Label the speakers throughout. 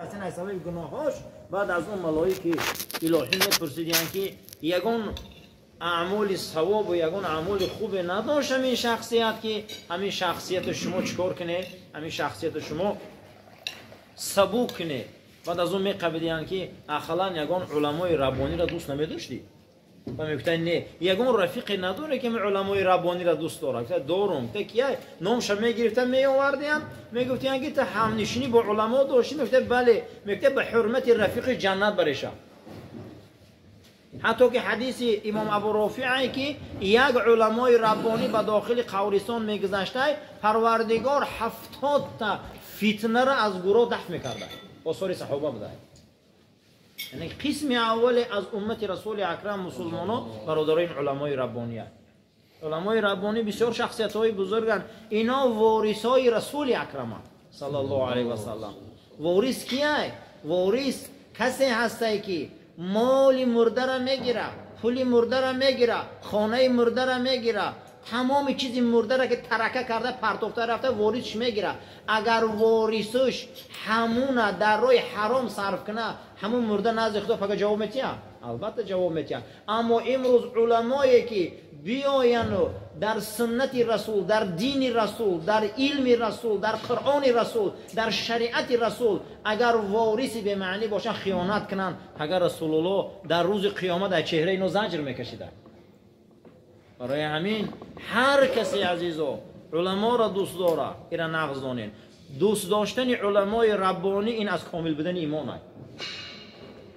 Speaker 1: اصلا حسابی گناهاش بعد از اون ملائکه الهی میپرسیدن که یگون اعمال ثواب و یگون اعمال خوب نداشت همین شخصیت که همین شخصیت شما چیکار کنه، همین شخصیت شما سبوک کنه. بعد از اون میقبیدن که اخلا یگون علمای ربانی را دوست نمیداشتی و میگفتن نه یگون رفیق نداره که علمای ربانی را دوست داره. گفتن دارم. تا کیه نامش میگرفتن میآوردن میگفتن که تو همنشینی با علما داشتی؟ میگفت بله. میگفت به حرمت رفیق جنت برشه. حتی که حدیث امام ابو رافعی که یک علمای ربانی به داخل قبرستان میگذشته پروردگار 70 تا فتنه را از گروه دفع میکرده. آثار صحابه بوده. یعنی قسم اول از امت رسول اکرم مسلمانان برادران علمای ربانی هست. علمای ربانی بسیار شخصیت های بزرگن. اینا وارث های رسول اکرم صلی الله علیه و سلم. وارث کیه؟ وارث کسی هسته که مال مرده را میگیره، پول مرده را میگیره، خانه مرده را میگیره، تمام چیز مرده را که ترکه کرده پرتافته رفته وارثش میگیره. اگر وارثش همون در روی حرام صرف کنه همون مرده نزد خدا فقط جواب میتیه؟ البته جواب میتیه. اما امروز علمایی که بیاین و در سنت رسول، در دین رسول، در علم رسول، در قرآن رسول، در شریعت رسول اگر وارثی به معنی باشن خیانت کنن، اگر رسول الله در روز قیامت در چهره اینو زجر میکشیده. برای همین هر کسی عزیزو علما را دوست داره اینا نقض دانین. دوست داشتن علمای ربانی این از کامل بودن ایمان است.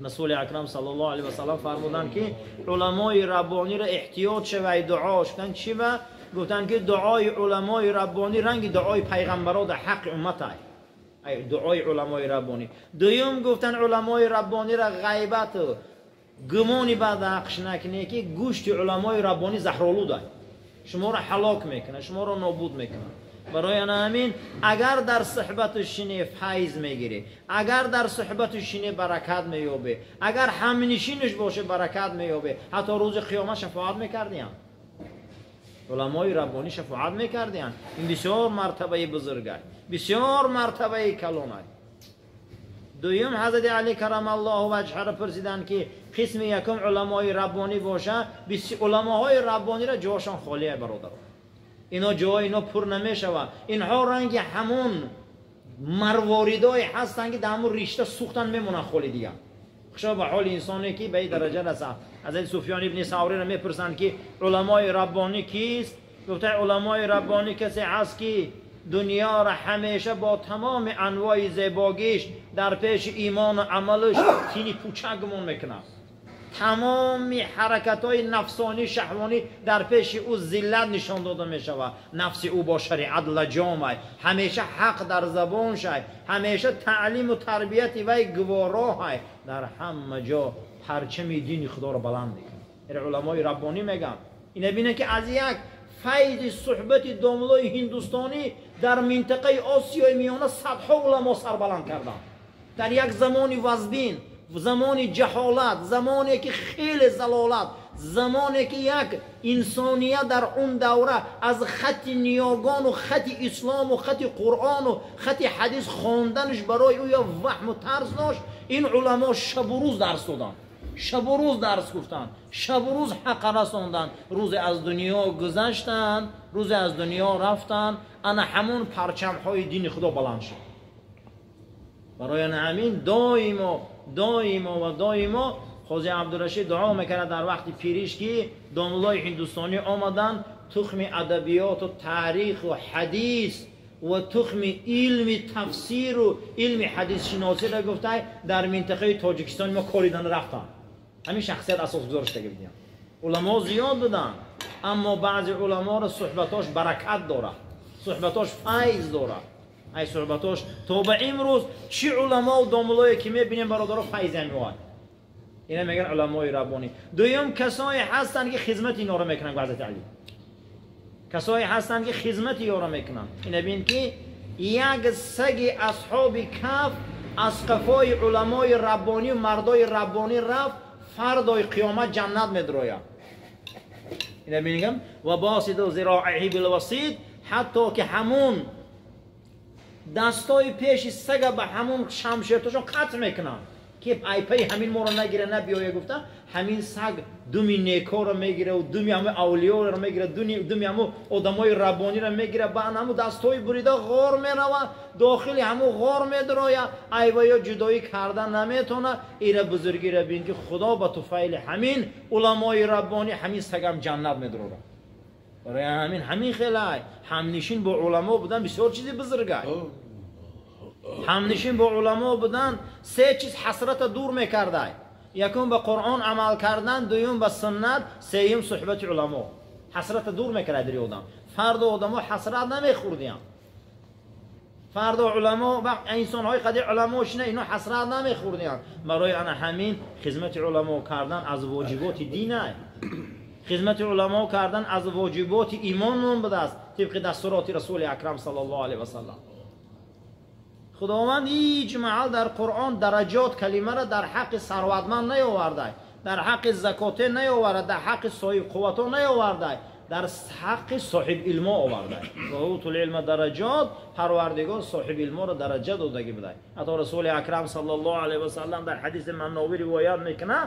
Speaker 1: رسول اکرم صلی الله علیه و سلم فرمودند که علمای ربانی را احتیاط شوید دعاش کن. چی و گفتن که دعای علمای ربانی رنگ دعای پیغمبران در حق امت است. دعای علمای ربانی. دوم گفتن علمای ربانی را غیبت گمانی بعد حقش نکنه که گوشت علمای ربانی زهرآلود است. شما را هلاک میکنه، شما را نابود میکنه. برای همین اگر در صحبتش شینه فیض میگیری، اگر در صحبتش شینه برکت مییابه، اگر همنشینش باشه برکت مییابه. حتی روز قیامت شفاعت میکردیم. علمای ربانی شفاعت میکردیم. این بسیار مرتبه بزرگ است، بسیار مرتبه کلان است. دویم حضرت علی کرم الله وجهه را پرسیدن که قسم یکم علمای ربانی باشه. علماهای ربانی را جاشان خالی است برادر. اینا جای اینا پر نمیشوه. اینها رنگ همون مرواریدای هستن که در همون رشته سوختن میمونن خالی دیگه. خشا به حال انسانی که به این درجه رسه. حضرت سفیان ابن ثوری را میپرسند که علمای ربانی کیست؟ گفته علمای ربانی کسی هست که دنیا را همیشه با تمام انواع زیباگیش در پیش ایمان و عملش تینی پوچکمون میکنه. تمام حرکت های نفسانی شهوانی در پیش او ذلت نشان داده می شود. نفس او با شریعت لجام است. همیشه حق در زبان شد. همیشه تعلیم و تربیت وی گوارا است. در همه جا پرچم دین خدا را بلند میکنه. علمای ربانی میگن اینا بینه که از یک فیض صحبت داملای هندوستانی در منطقه آسیای میانه صدها علما سر بلند کردن. در یک زمانی وزبین، زمانی جهالت، زمانی که خیلی زلالت، زمانی که یک انسانیت در اون دوره از خط نیاگان و خط اسلام و خط قرآن و خط حدیث خواندنش برای او یا وهم و طرز داشت. این علما شب و روز درس دادن، شب و روز درس گفتن، شب و روز حق رساندن. روز از دنیا گذشتن، روز از دنیا رفتن، انا همون پرچم های دین خدا بلند شد. برای همین دائما خوزی عبدالرشید دعا میکنه در وقت پیریش که داملای هندوستانی آمدن تخم ادبیات و تاریخ و حدیث و تخم علم تفسیر و علم حدیث شناسی را گفته در منطقه تاجیکستان ما کاریدن رفتن. همین شخصیت اساس گذاشته بودن. علما زیاد بودن اما بعضی علما را صحبتاش برکت داره، صحبتاش فیض داره. ای صحبتاش تا به امروز چی علما و داملایی که میبینیم برادرها فیض میواد. اینا میگن علمای ربانی. دویم کسایی هستن که خدمت اینا رو میکنن. حضرت علی کسایی هستن که خدمت اینا رو میکنن. اینا ببین که یک سگ اصحاب کهف از قفای علمای ربانی و مردای ربانی رفت، فردای قیامت جنت میدروید. اینا میگم و باسط ذراعه بالوسید، حتی که همون دستای پیش سگ به همون شمشیرتاشون قطع میکنن که ای پی همین ما رو نگیره نبیایه. گفتن همین سگ دومی نیکا رو میگیره و دومی همه اولیا رو میگیره، دومی همه آدمای ربانی رو میگیره، با همه دستای بریده غار میروه، داخل همه غار میدروه، ایویا جدایی کردن نمیتونه. ایره بزرگی رو بین که خدا با توفیل همین علمای ربانی همین سگم جنت میدروه. برای همین خیلی همنشین با علما بودن بسیار چیزی بزرگه. همنشین با علما بودن سه چیز حسرت دور میکرده. یکم به قرآن عمل کردن، دوم به سنت، سوم صحبت علما. حسرت دور میکرده در آدم. فرد و آدما حسرت نمیخوردیان. فرد و علما و انسان های قدیم علماش نه اینا حسرت نمیخوردیان. برای آن همین خدمت علما کردن از واجبات دینه. خدمت علما کردن از واجبات ایمانمون بوده است طبق دستورات رسول اکرم صلی الله علیه و سلم. خداوند هیچ محل در قرآن درجات کلمه را در حق ثروتمند نیاورده، در حق زکات نیاورده، در حق صاحب قوت نیاورده، در حق صاحب علم آورده. و اوت العلم درجات، پروردگار صاحب علم را درجه داده بوده. حتی رسول اکرم صلی الله علیه و سلم در حدیث مناوی روایت میکنه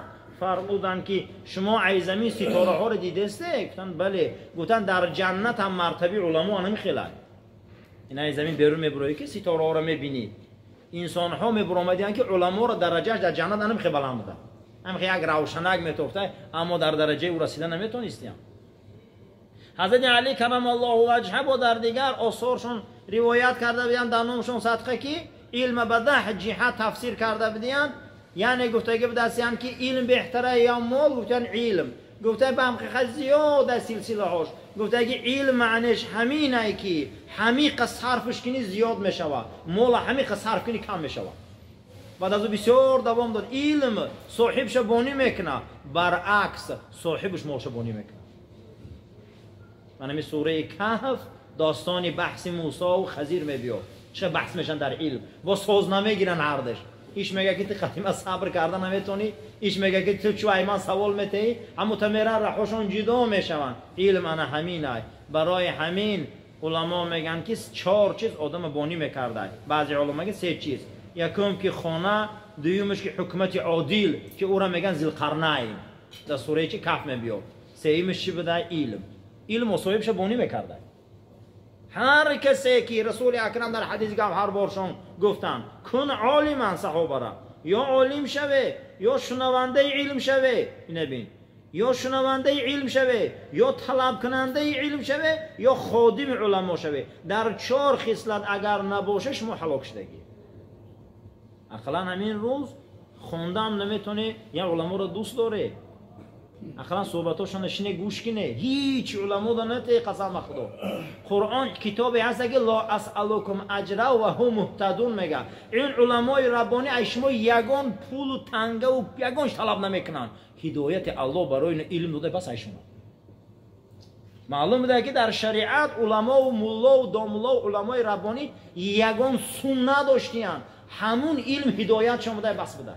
Speaker 1: فرمودن که شما ای زمین ستاره ها رو دیدسته؟ گفتن بله. گفتن در جنت هم مرتبه علما نمیخیلن. این ای زمین بیرون میبروی که ستاره ها رو میبینی، انسان ها میبرومدین که علما رو درجهش در جنت نمیخی بلند بوده، همخی یک روشنک میتوفته اما در درجه او رسیدن نمیتونستیم. حضرت علی کرم الله وجهه با در دیگر آثارشون روایت کرده بودن در نامشون صدقه که علم به 10 جهت تفسیر کرده بودن. یعنی گفته که بدستیان که علم بهتره یا مال، گفتن علم. گفته به همخی زیاد سلسله هاش. گفته که علم معنیش همینه که همیقه صرفش کنی زیاد میشوه، مال همیقه صرف کنی کم میشوه. بعد از او بسیار دوام داد. علم صاحبش بانی میکنه، برعکس صاحبش مالش بانی میکنه. من همین سوره کهف داستانی بحث موسی و خضر میبیاد. چه بحث میشن در علم، با ساز نمیگیرن هردش. ایش میگه که تو قدیم صبر کردن نمیتونی، ایش میگه که تو چو ایمان سوال میتی، اما تمیرن رحوشون جدا میشون. علم انا همینه. برای همین علما میگن که 4 چیز آدم بانی میکرده. بعضی علما میگن 3 چیز. یکم که خانه، دومش که حکمت عادل که او را میگن ذوالقرنین در سوره چه کهف میبیاد. سومش چی بوده؟ علم. علم صاحبش بانی میکرده. هر کسی که رسول اکرم در حدیث گفت هر بارشون گفتن کن عالما صحابه را، یا عالم شوه یا شنونده علم شوه. ببین، یا شنونده علم شوه، یا طلب کننده علم شوه، یا خادم علما شوه. در 4 خصلت اگر نباشه شما هلاک شدگی. اصلا همین روز خوندم نمیتونه یا علما رو دوست داره، اخلا صحبتاشون نشینه گوش کنه، هیچ علما دا نته. قسم خدا قرآن کتابی هست که لا اسألکم اجرا و هم مهتدون میگه. این علمای ربانی ای شما یگان پول و تنگه و یگانش طلب نمیکنن، هدایت الله برای این علم داده بس ای شما. معلوم بوده که در شریعت علما و مولا و داملا و علمای ربانی یگان سنت داشتیان، همون علم هدایت شما بوده بس بوده.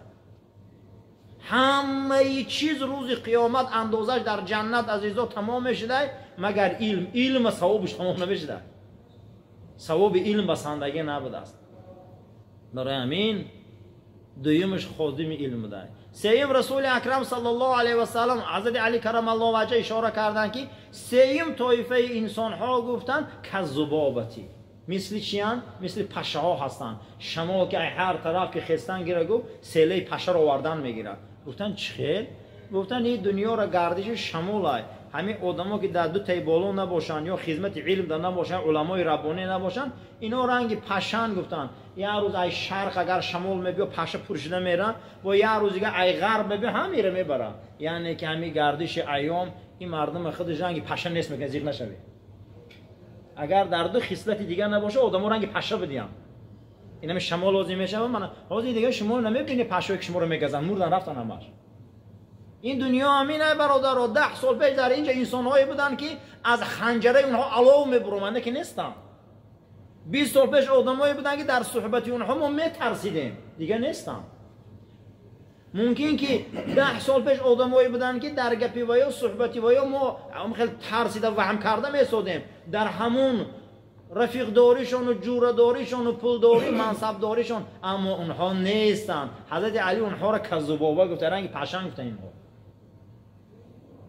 Speaker 1: همه چیز روز قیامت اندازش در جنت عزیزا تمام میشده مگر علم. علم ثوابش تمام نمیشده، ثواب علم بسندگی نبوده است. برای همین دویمش خادم علم بوده. سوم رسول اکرم صلی الله علیه و سلم حضرت علی کرم الله وجهه اشاره کردن که سوم طایفه انسان ها گفتن کذبابتی، مثل چیان؟ مثل پشه ها هستن. شما که هر طرف که خستن گیره گفت سیله پشه رو آوردن میگیرن. گفتن چخیل؟ گفتن این دنیا را گردش شمول. همین آدما که در 2 تای بالا نباشن یا خدمت علم در نباشن، علمای ربانی نباشن، اینا رنگ پشن. گفتن یه روز ای شرق اگر شمال میبیا پشه پرشیده میرن، و یه روز دیگه ای غرب میبیا هم میره میبره. یعنی که همین گردش ایام این مردم خودش رنگ پشه نیست میگه زیر نشوی. اگر در 2 خصلت دیگه نباشه آدمو رنگ پشه بدیم. اینا شمال لازم میشه. من حاضر دیگه شما نمیبینی پشه که شما رو میگزن، مردن رفتن همش. این دنیا همینه برادر. 10 سال پیش در اینجا انسان‌هایی بودن که از خنجره اونها علاو میبرومنده که نیستن. 20 سال پیش آدمایی بودن که در صحبت اونها ما میترسیدیم، دیگه نیستن. ممکن که 10 سال پیش آدمایی بودن که در گپی و یا صحبتی و یا ما خیلی ترسیده و هم کرده میسودیم. در همون رفیق داریشون و جوره داریشون و پول داری منصب داریشون، اما اونها نیستن. حضرت علی اونها را کذوبابا گفته، رنگ پشنگ گفته. اینها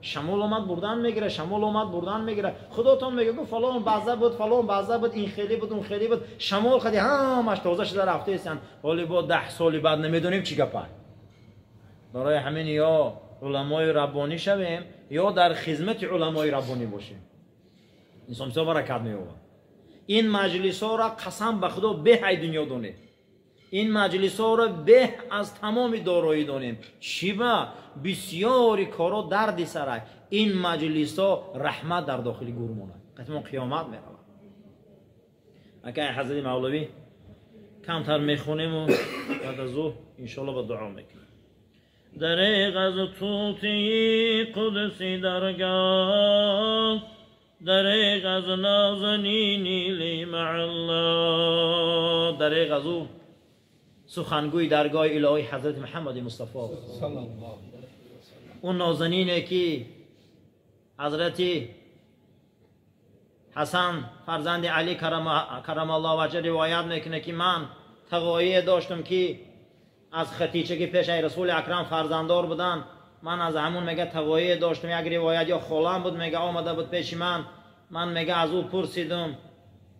Speaker 1: شمال اومد بردن میگیره، شمال اومد بردن میگیره. خداتون میگه گفت فلان بعضه بود، فلان بعضه بود، این خیلی بود، اون خیلی بود. شمال خدی همش تازه شده رفته هستن، ولی با 10 سال بعد نمیدونیم چی گپه. برای همین یا علمای ربانی شویم یا در خدمت علمای ربانی باشیم. انسان بسیار برکت می‌یابد. این مجلس ها را قسم به خدا به ای دنیا دونید. این مجلس ها را به از تمام دارایی دونیم. چی با بسیاری کارا دردی سرای این مجلس ها رحمت در داخل گورمونه. قسم قیامت می‌رود. اگر حضرت مولوی کمتر میخونیم و بعد از او ان شاء الله با دعا میکنیم. دریغ از توتی قدسی درگاه، دریغ از نازنینی لی مع الله. دریغ از او سخنگوی درگاه الهی حضرت محمد مصطفی صلی الله علیه و اون نازنینه که حضرت حسن فرزند علی کرم الله وجهه روایت میکنه که من تقاضی داشتم که از ختیچه که پیش رسول اکرم فرزنددار بودن، من از همون میگه تقاضی داشتم. یک روایت یا خالم بود میگه آمده بود پیش من میگه از او پرسیدم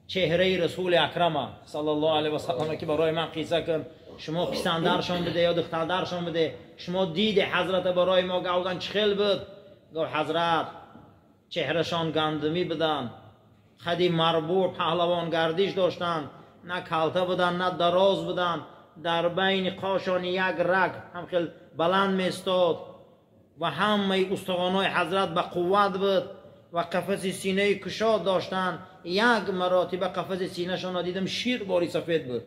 Speaker 1: چهره رسول اکرم صلی الله علیه و سلم که برای من قصه کن، شما پسندرشان بده یا دختردرشان بده، شما دید حضرت برای ما گفتن چخیل بود؟ گفت حضرت چهرهشان گندمی بدن، خدی مربوع پهلوان گردش داشتن، نه کلته بودن نه دراز بودن، در بین قاشان یک رگ هم خیلی بلند میستاد و همه استخوان‌های حضرت به قوت بود و قفس سینه کشاد داشتن. یک مراتبه قفس سینه شان دیدم شیر باری سفید بود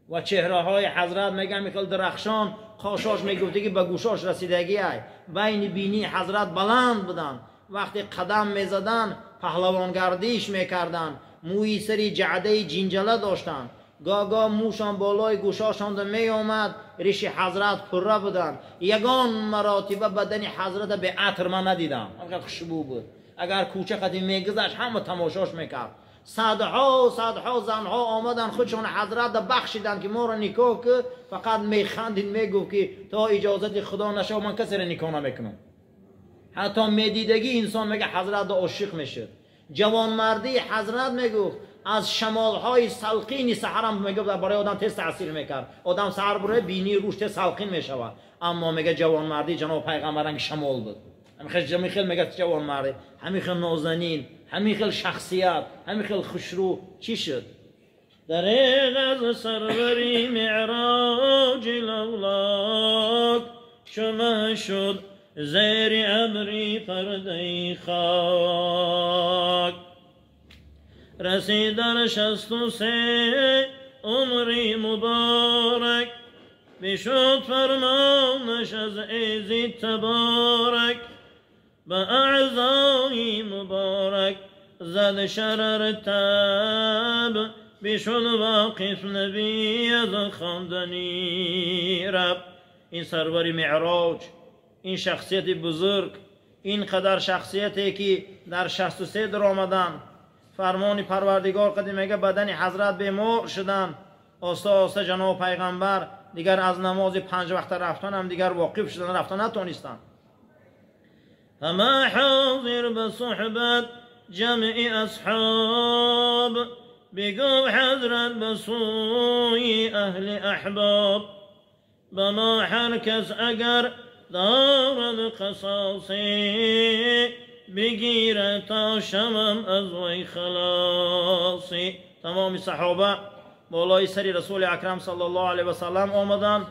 Speaker 1: و چهره های حضرت میگم میخوال درخشان، قاشاش میگفته که به گوشاش رسیدگی ای، بین بینی حضرت بلند بودن. وقتی قدم میزدن پهلوان گردش میکردن، موی سری جعده جنجله داشتن، گاگا موشان بالای گوشاشان می آمد، ریش حضرت پره بودن. یگان مراتبه بدن حضرت به عطر من ندیدم، انقدر خوشبو بود. اگر کوچه قدیم میگذشت همه تماشاش میکرد. صدها زنها آمدن خودشون حضرت بخشیدن که ما را نکاح که فقط میخندید، میگفت که تا اجازت خدا نشه من کسی را نکاح نمیکنم. حتی میدیدگی انسان میگه حضرت عاشق میشه. جوان مردی حضرت میگفت از شمالهای سلقینی سحرم میگفت برای آدم تست تاثیر میکرد. آدم سحر بره بینی روش تست سلقین میشود، اما میگه جوان مردی جناب پیغمبران شمال بود. همین خیلی میگه جوان مردی، همین خیلی نازنین، همین خیلی شخصیت، همین خیلی خوشرو. چی شد؟ دریغ از سروری معراج الاولاک، شما شد زیر ابری پرده خاک. رسیدن 63 عمری مبارک، بشد فرمانش از عزی تبارک. به اعضای مبارک زد شرر تب، بشد واقف نبی از خواندنی رب. این سروری معراج، این شخصیت بزرگ، این قدر شخصیتی که در 63 در آمدن، فرمان پروردگار قدیم میگه بدن حضرت بیمار شدن. آسته آسته جناب پیغمبر دیگر از نماز 5 وقت رفتن هم دیگر واقف شدن، رفتن نتونستن. همه حاضر به صحبت جمع اصحاب، بگو حضرت به سوی اهل احباب. به ما هر کس اگر دارد قصاصی، بگیره تا شمم از وی خلاصی. تمام صحابه بالای سری رسول اکرم صلی الله علیه و سلم آمدن،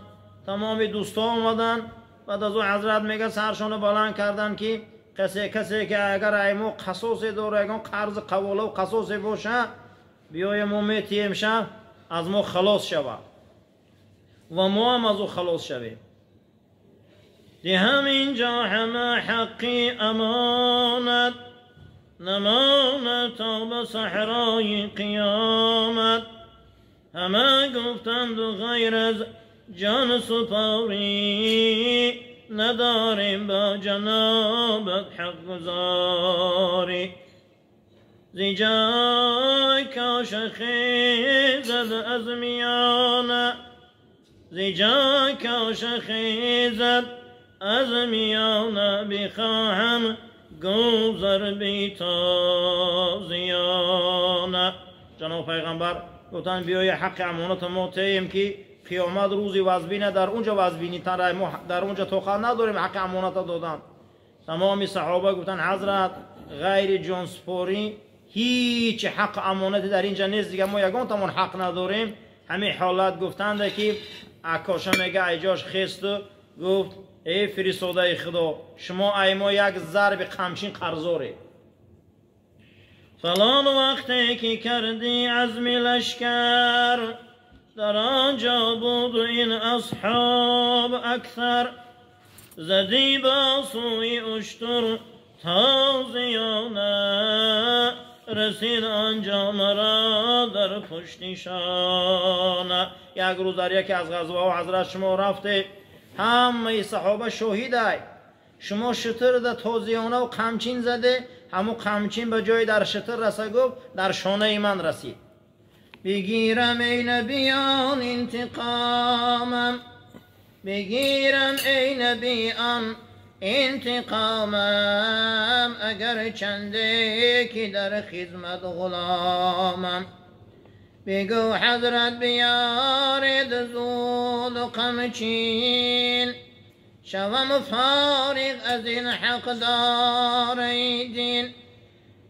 Speaker 1: تمام دوستان آمدن. بعد از او حضرت میگه سرشون بلند کردن که کسی که اگر ایمو قصاصی داره، اگر قرض قواله و قصاصی باشه، بیای ما میتیم شه از ما خلاص شود و ما هم از او خلاص شویم. دی همینجا همه حقی امانت، نماند تا به صحرای قیامت. همه گفتند غیر از جان سپاری، نداریم با جنابت حق گزاری.
Speaker 2: زجای کاش خیزد از میانه زجای کاش خیزد از میانه بخواهم گذر بی تازیانه. جناب پیغمبر گفتن بیای حق امانت ما تیم که قیامت روزی وزبینه در اونجا وزبینی تر ما در اونجا توقع نداریم حق امانت دادن. تمام صحابه گفتن حضرت غیر جان سپاری هیچ حق امانتی در اینجا نیست دیگه، ما یگان تمام حق نداریم. همین حالت گفتند که عکاشه میگه ایجاش خست گفت ای فرستاده خدا شما ای ما یک ضرب قمچین قرضاره. فلان وقتی که کردی عزم لشکر در آنجا بود این اصحاب اکثر زدی با سوی اشتر تازیانه رسید آنجا مرا در پشتیشانه. یک روز در یکی از غزوه حضرت شما رفته همه صحابه شاهده شما شتر در تازیانه و قمچین زده همون قمچین به جای در شتر رسه گفت در شانه من رسید. بگیرم ای نبیان انتقامم بگیرم ای نبیان انتقامم اگر چنده که در خدمت غلامم. بگو حضرت بیارید زود و قمچین شوم فارغ از این حقدار دین.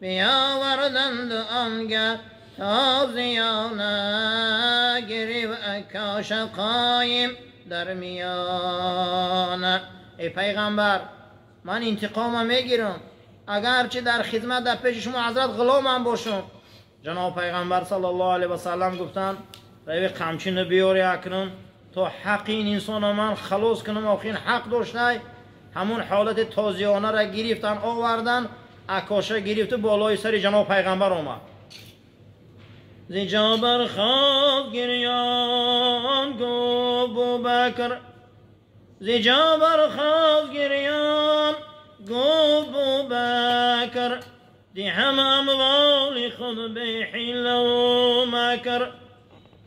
Speaker 2: بیاوردند آنگه تازیانه گریو عکاش قایم در میانه. ای پیغمبر من انتقامم میگیرم اگرچه در خدمت در پیش شما حضرت غلامم باشم. جناب پیغمبر صلی الله علیه و سلم گفتن روی قمچین بیاری اکنون تا حق این انسان من خلاص کنم آخرین حق داشته. همون حالت تازیانه را گرفتن آوردن عکاشه گرفت بالای سر جناب پیغمبر آمد. زجا برخاست گریان گو بوبکر زجا برخاست گریان گو بوبکر دی هم اموال خود به حیل و مکر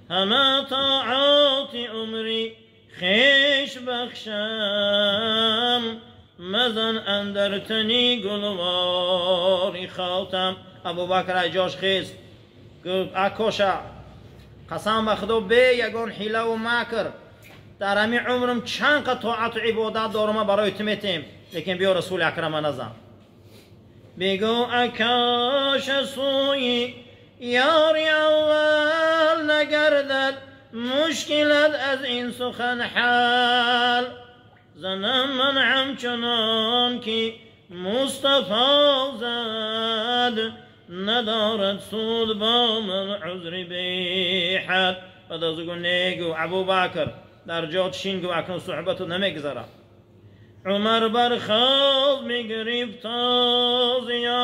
Speaker 2: همه طاعات عمری خیش بخشم مزن اندر تنی گلواری خاتم. ابوبکر ایجاش خیست گفت عکاشه قسم به خدا به یگان حیله و مکر در همین عمرم چند قد طاعت و عبادت دارم برای تو میتیم لیکن بیا رسول اکرم نزن. بگو عکاش سوی یاری اول نگردد مشکلت از این سخن حل زنم من همچنان که مصطفی زد ندارد سود با من عذر بی حد. بعد از اون نگو ابوبکر در جات شین گو اکنون صحبتو نمیگذارم. عمر برخاست میگریفت تازیانش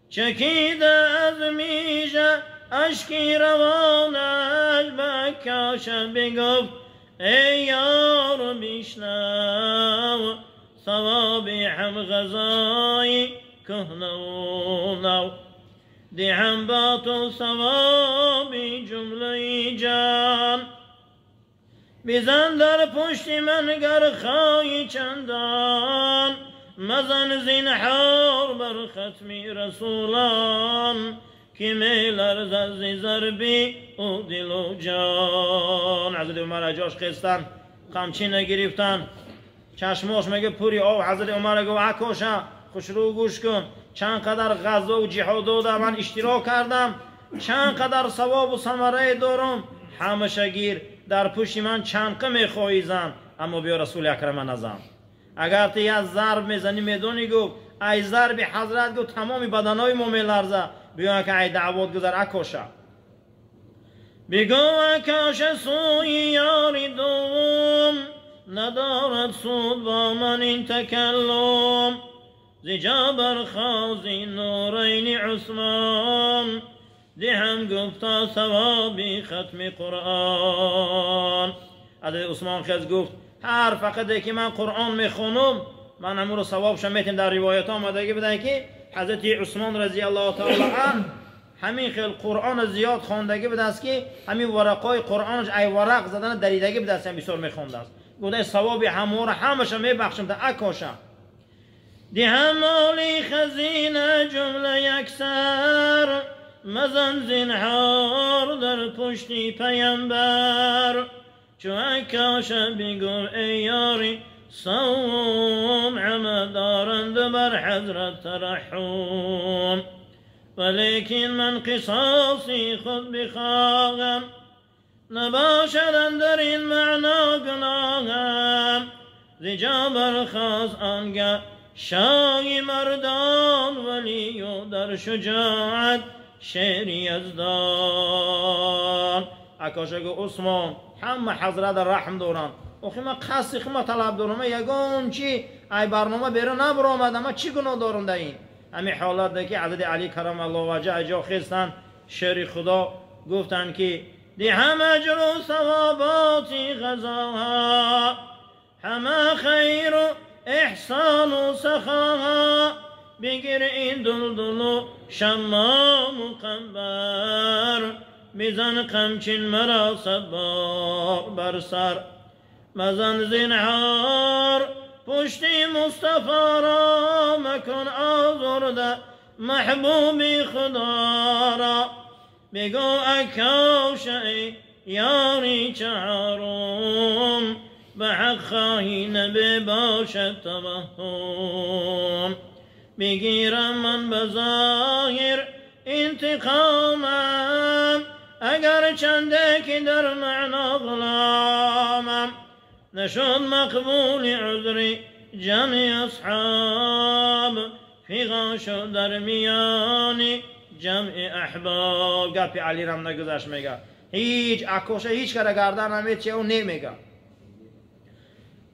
Speaker 2: چکیده از میشه اشکی روانش به عکاش بگفت ای یار بیشنو ثوابی هم غذایی کهنه و نو دی هم با تو ثوابی جمله جان بزن در پشت من گر خواهی چندان مزن زینهار بر ختمی رسولان که می لرزد ز ضربی او دل و جان. حضرت عمر اجاش خستن قمچین گرفتن چشماش میگه پوری آب. حضرت عمر گفت عکاشه خوش رو گوش کن چند قدر غزا و جهاد داده من اشتراک کردم چند قدر ثواب و ثمره دارم همشه گیر در پشت من چنقه میخواهی زن اما بیا رسول اکرم نزن. اگر تو یه ضرب میزنی میدونی گفت ای ضرب حضرت گفت تمامی بدنهای ما میلرزه بیا که ای دعوت گذر عکاشه. بگو عکاشه سوی یاری دوم ندارد سود با من این تکلم زجا برخازی نورین عثمان دی هم گفتا ثوابی ختم قرآن. حضرت عثمان خیز گفت هر فقطه که من قرآن میخونم من همون رو ثوابش میتیم. در روایت آمدگی بدن که حضرت عثمان رضی الله تعالی عنه همین خیل قرآن زیاد خواندگی بوده است که همین ورقای قرآنش ای ورق زدن دریدگی بوده است، بسیار میخونده است. گفته ثواب همه را همش میبخشم تا اکاشم. دهم مالی خزینه جمله یکسر، مزن زنهار در پشتی پیامبر. چو اکاش بگو ای یاری صوم، همه دارند بر حضرت ترحم. ولیکن من قصاصی خود بخواهم، نباشد در این معنا گناهم. زجا برخواست آنگه شاه مردان، ولی و در شجاعت شعر یزدان. اکاشگو عثمان همه حضرت رحم دوران اوخی ما قصی خیمه طلب دارم یگون چی ای برنامه بیره نبر آمد، اما چی گناه دارم در این همین حالت ده که حضرت علی کرم الله وجه اجا خیستن شعر خدا گفتن که دی همه اجر و ثواباتی غذاها، همه خیر و احسان و سخاها. بگیر این دلدل و شمام و قنبر، بزن قمچین مرا صد بار بر سر. مزن زنهار پشتی مصطفی را، مکن آزرده محبوبی خدا را. بگو اکاش ای یاری چهارم، به حق خواهی نبی باشد توهم. بگیرم من به ظاهر انتقامم، اگر چنده که در معنا غلامم. نشد مقبول عذری جمع اصحاب، فیغا شد در میانی جمع احباب. گپی علی رم نگذشت میگه هیچ اکوشه هیچ کار گردن نمید چه اون نمیگه.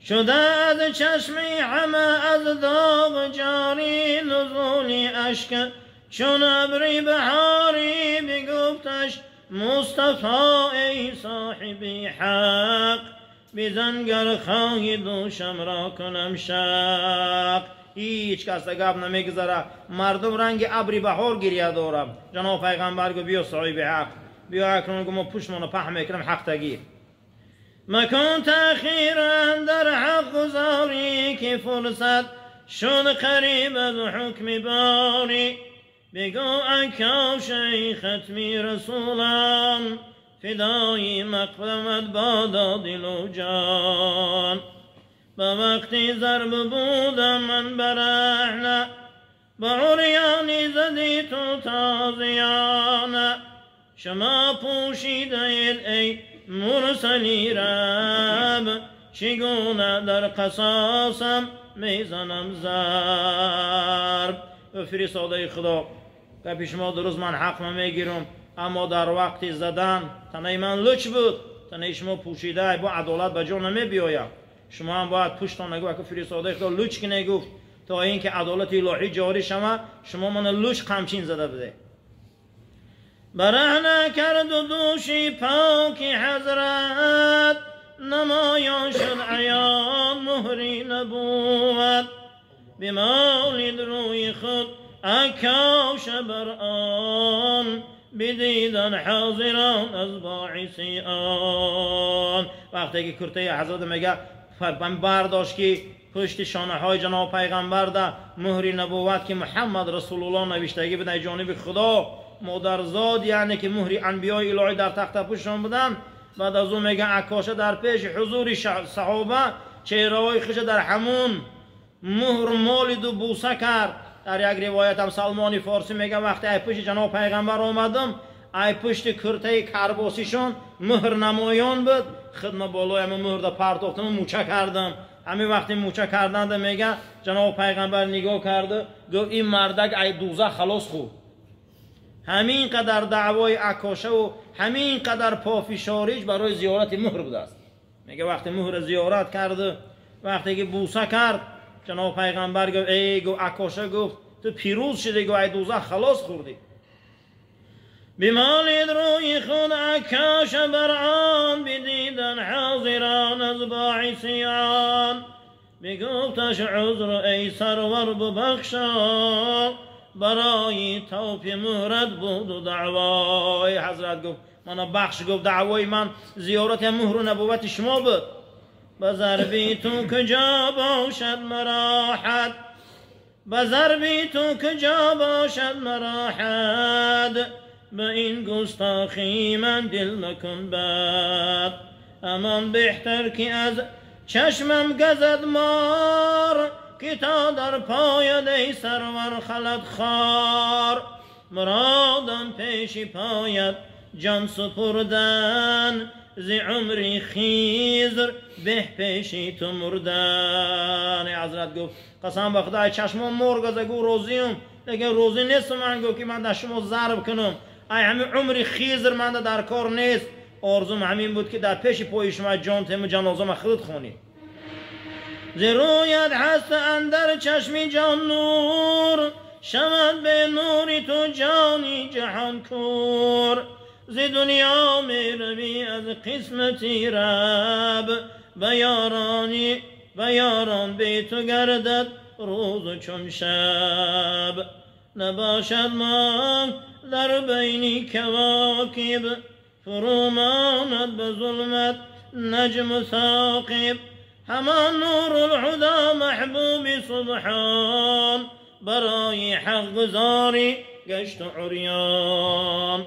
Speaker 2: شده از چشمی همه از داغ جاری، نزولی اشک چون ابری بهاری. بگفتش مصطفی ای صاحبی حق، بزنگر خواهی دوشم را کنم شق. هیچ کس گپ نمیگذاره، مردم رنگ ابری بهار گریه دارم. جناب پیغمبر گو بیا صاحب حق، بیا اکنون گو ما پشتمون پهن میکنم حق تگیر. مکن تأخیر در حق گذاری، که فرصت شد قریب از حکم باری. بگو اکاش ای ختمی رسولم، فدای مقدمت بادا دل و جان. با وقتی ضرب بودم من برهنه، با عریانی زدی تو تازیانه. شما پوشیده اید ای مرسلی رب، چگونه در قصاصم میزنم ضرب. فرستاده خدا که پیش ما درست من حق میگیرم، اما در وقتی زدن تنه من لچ بود، تنه شما پوشیده با عدالت به جا نمی بیاید. شما هم باید پشتان نگو که فرستاده خدا لچ که نگفت تا اینکه عدالت الهی جاری شما من لچ قمچین زده بده. برهنه کرد و دوشی پاکی حضرت، نمایان شد عیان مهری نبوت. بمالید روی خود اکاش بر آن، بدیدن حاضران از باعثی آن. وقتی که کرته حضرت میگه برداشت که پشت شانه های جناب پیغمبر ده مهری نبوت که محمد رسول الله نوشتگی بده جانب خدا مادرزاد، یعنی که مهری انبیای الهی در تخت پشتشان بودن. بعد از اون میگه عکاشه در پیش حضور صحابه چهره‌های خوش در همون مهر مالید و بوسه کرد. در یک روایت هم سلمان فارسی میگه وقتی ای پشت جناب پیغمبر آمدم، ای پشت کرته کرباسیشون مهر نمایان بود، خدمت بالای همه مهر دا پرتاختم و موچه کردم. همین وقتی موچه کردند میگه جناب پیغمبر نگاه کرده گفت این مردک ای دوزخ خلاص خود. همین قدر دعوای عکاشه و همین قدر پافشاریش برای زیارت مهر بوده است. میگه وقتی مهر زیارت کرده، وقتی که بوسه کرد، جناب پیغمبر گفت ای گو عکاشه گفت تو پیروز شدی، گو ای دوزخ خلاص خوردی. بمالید روی خود عکاش بر آن، بدیدن حاضران از باعثیان. بگفتش عذر ای سرور ببخشا، برای توفی مهرت بود و دعوای حضرت گفت مانا بخش گفت دعوای من زیارت مهر و نبوت شما بود بزر بی تو کجا باشد مراحت بزر بی تو کجا باشد مراحت به این گستاخی من دل نکن بد امان بهتر که از چشمم گزد مار که تا در پاید ای سرور خلد خار مرادم پیش پاید جان سپردن ز عمری خیزر به پیشی تو مردن حضرت گفت قسم به خدای چشمم مرگزه گو روزیم لیکن روزی نیست من گفت که من در شما ضرب کنم ای همین عمری خیزر من در کار نیست آرزوم همین بود که در پیش پای شما جان تیم جنازه خود خونی ز رویت هست اندر چشمی جان نور شود به نوری تو جانی جهان کور ز دنیا می روی از قسمتی رب به یاران به تو گردد روز چون شب نباشد ما در بینی کواکب فروماند به ظلمت نجم ثاقب همان نور الهدى محبوب سبحان برای حق گزاری گشت عریان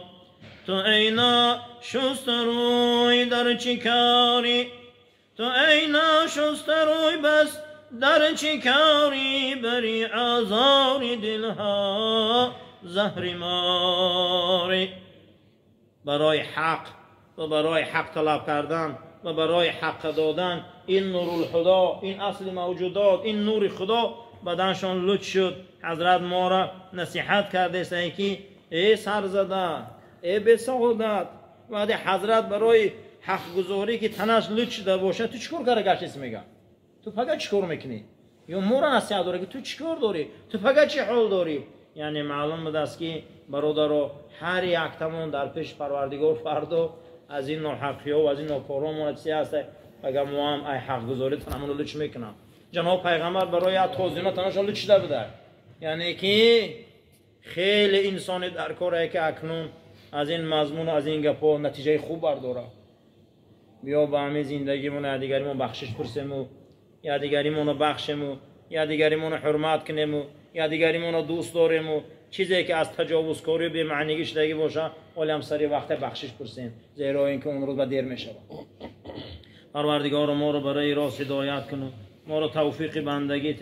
Speaker 2: تو اینا شست روی در چی کاری تو اینا شست روی بس در چی کاری بری آزاری دلها زهر ماری برای حق و برای حق طلب کردن و برای حق دادن این نور الهدى این اصل موجودات این نور خدا بدنشان لطف شد حضرت ما را نصیحت کرده است که ای سرزده ای به سعادت وقتی حضرت برای حق گزاری که تنش لطف شده باشه تو چیکار کار گشتیس میگه تو فقط چیکار میکنی یا ما را نصیحت داره که تو چیکار داری تو فقط چی حال داری یعنی معلوم بود است که برادر هر یک تمون در پیش پروردگار فردا از این ناحقی ها و از این ناکاران چی هست اگر ما هم ای حق گزاری تنمون لطف میکنم جناب پیغمبر برای توضیحات تنش لطف شده بوده یعنی که خیلی انسانی در کاره که اکنون از این مضمون و از این گپا نتیجه خوب برداره بیا با همین زندگیمون یا دیگریمون بخشش پرسیم یا دیگریمون بخشیم یا دیگریمون حرمت کنیم یا دیگریمون دوست داریم چیزی که از تجاوزکاری به معنی شدگی باشه ولی هم سری وقت بخشش پرسیم زیرا اینکه اون روز به دیر میشه پروردگار ما رو برای راست هدایت کنه ما رو توفیق بندگی